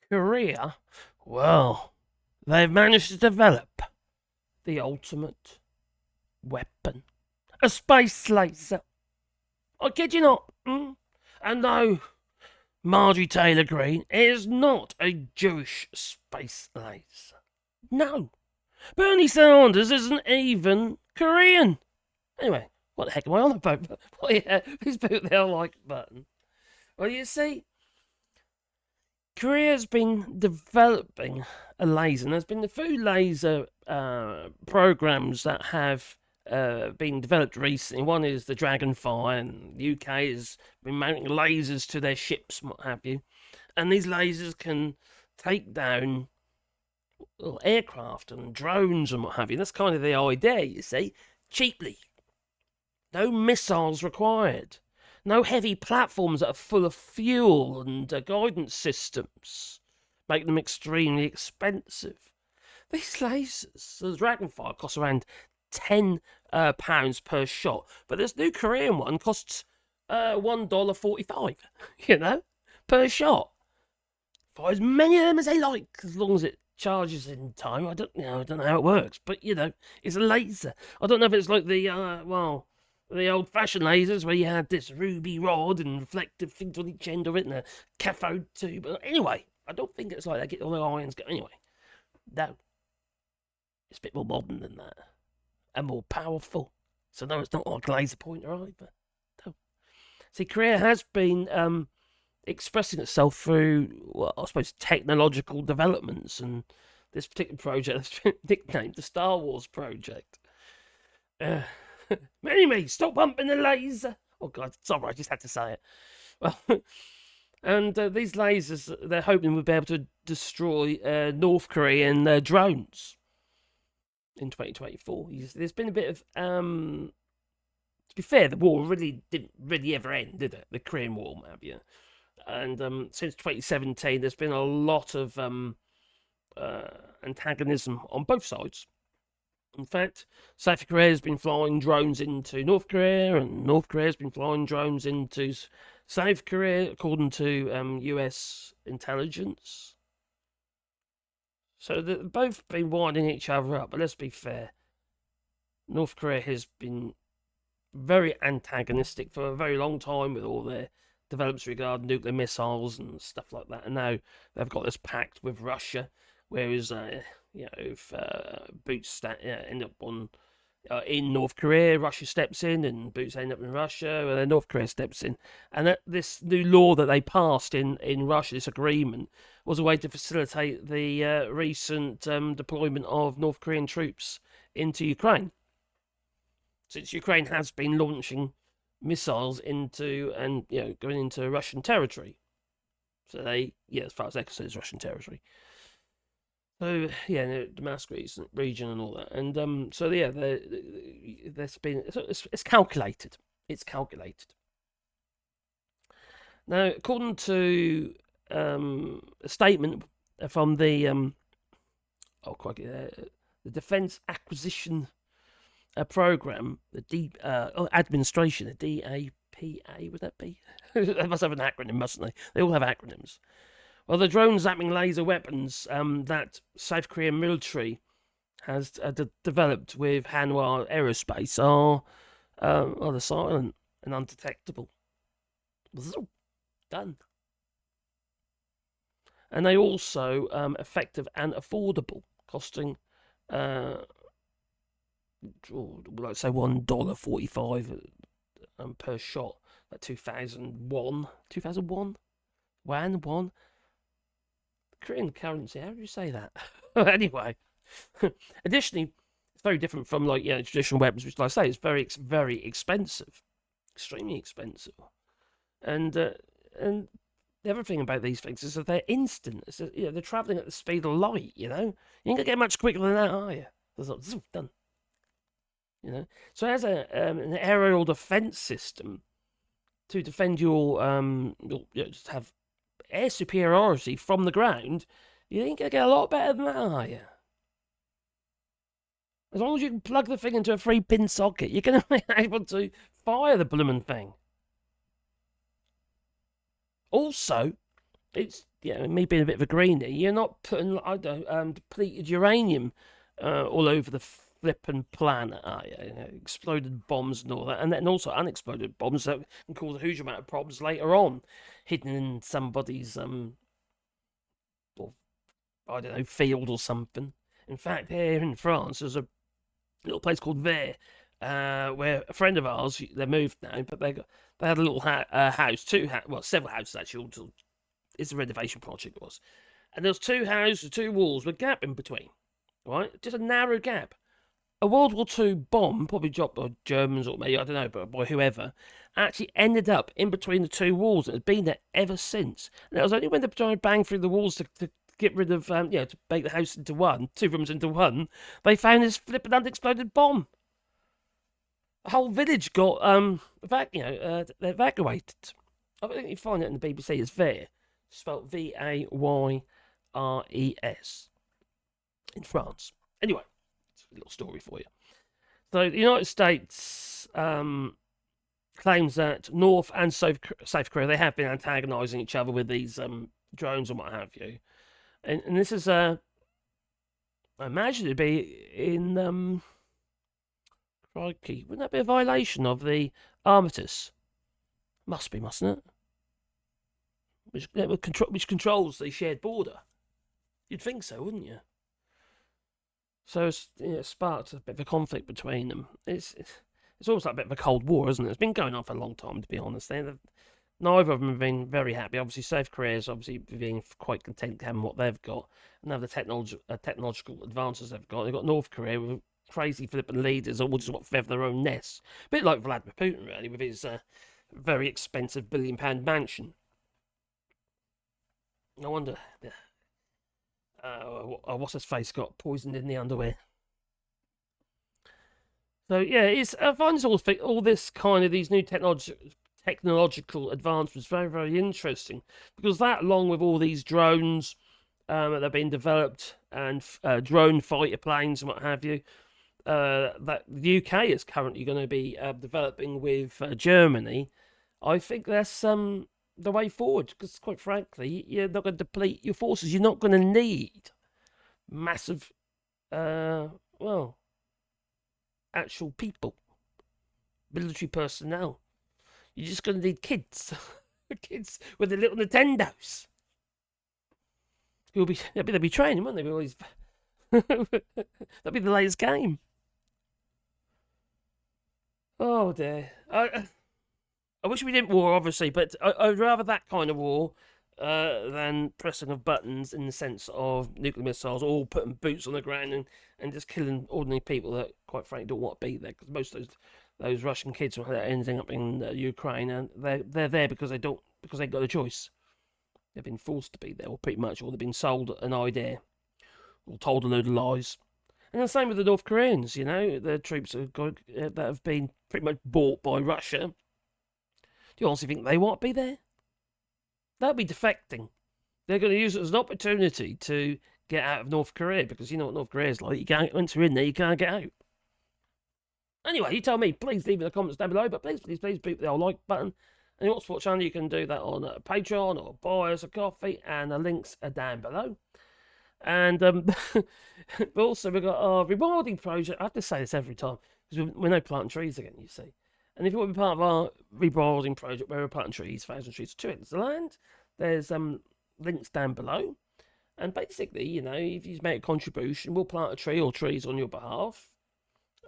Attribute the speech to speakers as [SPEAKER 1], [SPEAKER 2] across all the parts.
[SPEAKER 1] Korea, well, they've managed to develop the ultimate weapon, a space laser. I kid you not. And no, Marjorie Taylor Greene is not a Jewish space laser. No, Bernie Sanders isn't even Korean. Anyway, what the heck am I on about? Well, yeah, please put the like button. Well, you see, Korea's been developing a laser, and there's been a few laser programs that have been developed recently. One is the Dragonfire, and the UK has been mounting lasers to their ships and what have you. And these lasers can take down aircraft and drones and what have you. That's kind of the idea, you see. Cheaply. No missiles required. No heavy platforms that are full of fuel and guidance systems, make them extremely expensive. These lasers, the Dragonfire, costs around £10 per shot, but this new Korean one costs $1.45, per shot. For as many of them as they like, as long as it charges in time. I don't know how it works, but it's a laser. I don't know if it's like the the old-fashioned lasers where you had this ruby rod and reflective things on each end of it and a cathode tube. But anyway, I don't think it's like they get all the ions going. Anyway, no, it's a bit more modern than that and more powerful. So no, it's not like a laser pointer either. No. See, Korea has been expressing itself through, well, I suppose, technological developments, and this particular project has been nicknamed the StarWars project. Anyway, stop pumping the laser. Oh God, sorry, I just had to say it. Well, and these lasers, they're hoping will be able to destroy North Korean drones in 2024. There's been a bit of, to be fair, the war didn't really ever end, did it? The Korean War, maybe. And since 2017, there's been a lot of antagonism on both sides. In fact, South Korea has been flying drones into North Korea, and North Korea has been flying drones into South Korea, according to US intelligence. So they've both been winding each other up, but let's be fair. North Korea has been very antagonistic for a very long time with all their developments regarding nuclear missiles and stuff like that. And now they've got this pact with Russia, whereas if boots end up on in North Korea, Russia steps in, and boots end up in Russia, and then North Korea steps in. And this new law that they passed in Russia, this agreement, was a way to facilitate the recent deployment of North Korean troops into Ukraine. Since Ukraine has been launching missiles into and going into Russian territory, so they as far as they're concerned, it's Russian territory. So the Damascus region and all that, and there's been it's calculated. It's calculated. Now, according to a statement from the the Defence Acquisition Program, the administration, the DAPA, would that be? They must have an acronym, mustn't they? They all have acronyms. Well, the drone zapping laser weapons that South Korean military has developed with Hanwha Aerospace are silent and undetectable. Done. And they also effective and affordable, costing let's say $1.45 per shot. Like 2001, 2001, one. Korean currency. How do you say that? Anyway, additionally, it's very different from traditional weapons, which, like I say, is very expensive, extremely expensive. And the other thing about these things is that they're instant. It's they're traveling at the speed of light. You ain't gonna get much quicker than that, are you? It's done. So it has an aerial defense system to defend your just have air superiority from the ground. You ain't gonna get a lot better than that, are you? As long as you can plug the thing into a 3-pin socket, you're gonna be able to fire the blooming thing. Also, It's me being a bit of a greenie. You're not putting depleted uranium all over the flipping planet, are you? Exploded bombs and all that, and then also unexploded bombs that can cause a huge amount of problems later on, hidden in somebody's or, I don't know, field or something. In fact, here in France, there's a little place called Ver, where a friend of ours, they moved now, but they had a little house, several houses actually. It's a renovation project, it was, and there was two houses, two walls with a gap in between, right? Just a narrow gap. A World War II bomb, probably dropped by Germans or maybe, I don't know, but by whoever, actually ended up in between the two walls and has been there ever since. And it was only when they tried to bang through the walls to get rid of, to make the house into one, two rooms into one, they found this flipping unexploded bomb. The whole village got, evacuated. I think you find it in the BBC. It's Vaires, spelled Vayres, in France. Anyway, it's a little story for you. So the United States claims that North and South Korea, they have been antagonising each other with these drones and what have you. And this is, I imagine it'd be in, crikey, wouldn't that be a violation of the armistice? Must be, mustn't it? Which controls the shared border. You'd think so, wouldn't you? So it's sparked a bit of a conflict between them. It's almost like a bit of a Cold War, isn't it? It's been going on for a long time, to be honest. Neither of them have been very happy. Obviously, South Korea is obviously being quite content having what they've got, and have the technological advances they've got. They've got North Korea with crazy flipping leaders, all just want to feather their own nests. A bit like Vladimir Putin, really, with his very expensive £1 billion mansion. No wonder what's his face got poisoned in the underwear. So yeah, I find all this kind of these new technological advancements very, very interesting, because that, along with all these drones that have been developed and drone fighter planes and what have you, that the UK is currently going to be developing with Germany, I think that's the way forward, because quite frankly, you're not going to deplete your forces. You're not going to need massive, actual people, military personnel. You're just going to need kids, kids with their little Nintendos. They'll be training, won't they? That'll be the latest game. Oh dear. I wish we didn't war, obviously, but I'd rather that kind of war than pressing of buttons in the sense of nuclear missiles, or putting boots on the ground and just killing ordinary people that, quite frankly, don't want to be there. Because most of those Russian kids who are ending up in Ukraine, and they're there because they got a choice. They've been forced to be there, or pretty much, or they've been sold an idea, or told a load of lies. And the same with the North Koreans. The troops that have been pretty much bought by Russia. Do you honestly think they want to be there? They'll be defecting. They're going to use it as an opportunity to get out of North Korea, because you know what North Korea is like. Once you're in there, you can't get out. Anyway, you tell me. Please leave in the comments down below. But please beat the old like button. And you want to support the channel, you can do that on Patreon, or buy us a coffee, and the links are down below. And but also we've got our rewarding project. I have to say this every time, because we're no planting trees again, you see. And if you want to be part of our rewilding project, where we're planting trees, 1,000 trees, 2 acres of land, there's links down below. And basically, if you make a contribution, we'll plant a tree or trees on your behalf.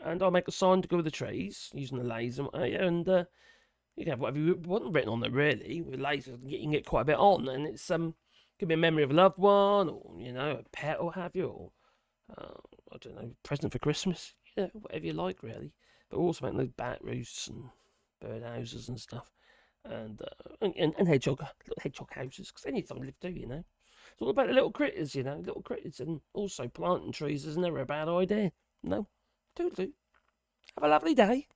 [SPEAKER 1] And I'll make a sign to go with the trees, using the laser. And you can have whatever you want written on there, really. With lasers, you can get quite a bit on. And it's could be a memory of a loved one, or, a pet, or have you, or, I don't know, present for Christmas. Whatever you like, really. But we're also making those bat roosts and bird houses and stuff, and little hedgehog houses, because they need something to live too, It's all about the little critters, little critters, and also planting trees is never a bad idea. No, do. Have a lovely day.